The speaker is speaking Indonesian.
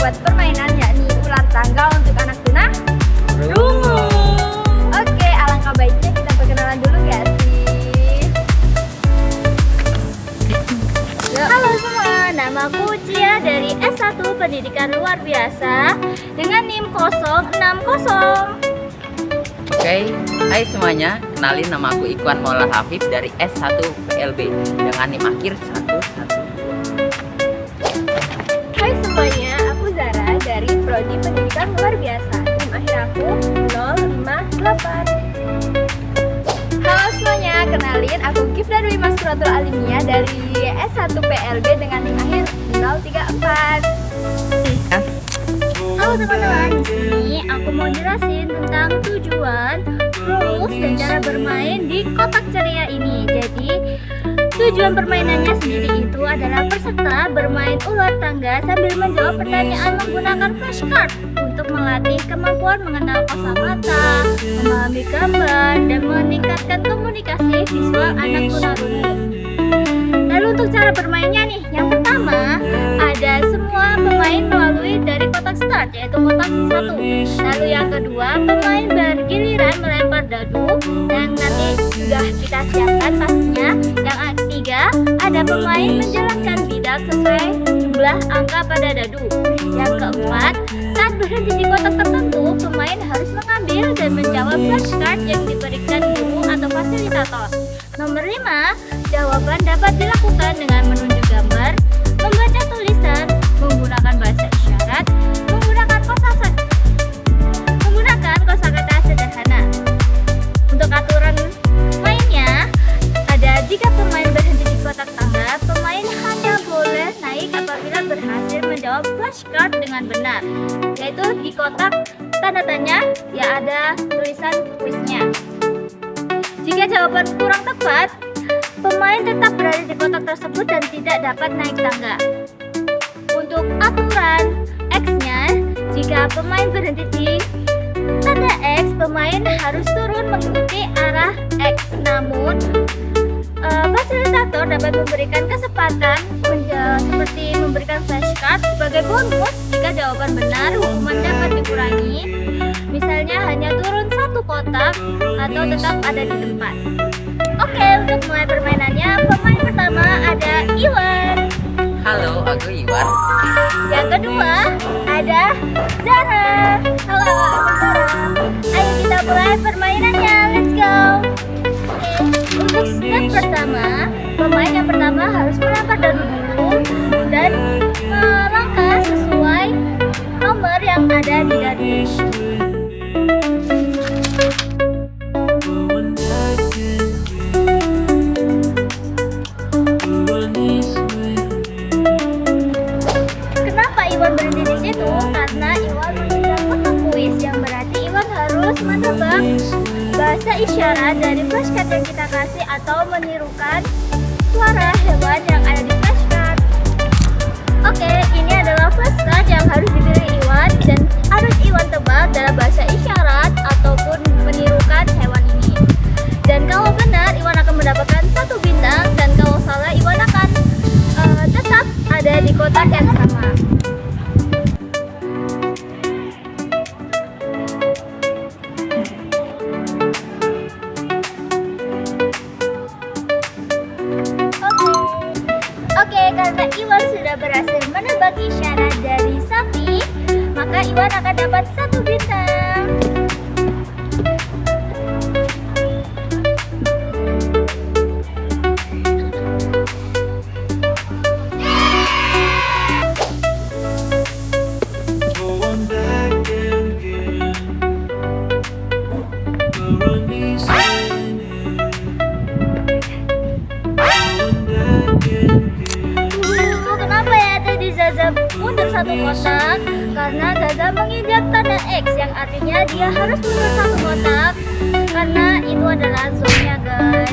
membuat permainan yakni ular tangga untuk anak tuna rungu. Oke, alangkah baiknya kita perkenalan dulu ya sih. Halo semua, namaku Cia dari S1 Pendidikan Luar Biasa dengan NIM 060. Oke, hai semuanya, kenalin nama aku Ikhwan Maula Hafif dari S1 PLB dengan NIM akhir 112. Hai semuanya, aku Zara dari Prodi Pendidikan Luar Biasa. NIM akhir aku 058. Halo semuanya, kenalin aku Kifda Dwi Maskuratul Alimia dari S1 PLB dengan NIM akhir 034. Halo teman-teman, di sini aku mau jelasin tentang tujuan, rules, dan cara bermain di kotak ceria ini. Jadi, tujuan permainannya sendiri itu adalah peserta bermain ular tangga sambil menjawab pertanyaan menggunakan flashcard untuk melatih kemampuan mengenal kosakata, memahami gambar, dan meningkatkan komunikasi visual anak tunarungu. Lalu untuk cara bermainnya nih, yang pertama ada semua pemain melalui dari kotak start yaitu kotak 1. Lalu yang kedua pemain bergiliran melempar dadu yang nanti sudah kita siapkan pastinya. Yang ketiga ada pemain menjalankan bidak sesuai jumlah angka pada dadu. Yang keempat, saat berhenti di kotak tertentu pemain harus mengambil dan menjawab flashcard yang diberikan guru atau fasilitator. Nomor 5, jawaban dapat dilakukan dengan menunjuk gambar, membaca tulisan, menggunakan bahasa isyarat, menggunakan kosakata sederhana. Untuk aturan mainnya, ada jika pemain berhenti di kotak tangga, pemain hanya boleh naik apabila berhasil menjawab flashcard dengan benar, yaitu di kotak tanda tanya ya ada tulisan kuisnya. Jika jawaban kurang tepat, pemain tetap berada di kotak tersebut dan tidak dapat naik tangga. Untuk aturan X-nya, jika pemain berhenti di tanda X, pemain harus turun mengikuti arah X. Namun, fasilitator dapat memberikan kesempatan seperti memberikan flashcard sebagai bonus jika jawaban benar, hukuman dapat dikurangi. Misalnya hanya turun satu kotak atau tetap ada di tempat. Oke, untuk mulai permainannya, pemain pertama ada Iwan. Halo, aku Iwan. Yang kedua ada Zara. Halo, aku Zara. Ayo kita mulai permainannya, let's go. Oke, untuk step pertama, pemain yang pertama harus melempar dadu dulu dan melangkah sesuai nomor yang ada di dadu. Kenapa Iwan berhenti di situ? Karena Iwan memegang kotak kuis, yang berarti Iwan harus menebak bahasa isyarat dari flashcard yang kita kasih atau menirukan suara hewan yang ada di flashcard. Oke, ini adalah flashcard yang harus dipilih Iwan dan harus Iwan tebak dalam bahasa isyarat ataupun menirukan hewan ini. Dan kalau benar, Iwan akan mendapatkan 1 bintang, dan kalau salah, Iwan akan tetap ada di kotak yang sama. Oke, karena Iwan sudah berhasil menebak isyarat dari sapi, maka Iwan akan dapat 1 bintang. Kenapa ya tadi Zaza mundur 1 kotak? Karena Zaza menginjak tanda X, yang artinya dia harus mundur 1 kotak karena itu adalah zone-nya, guys.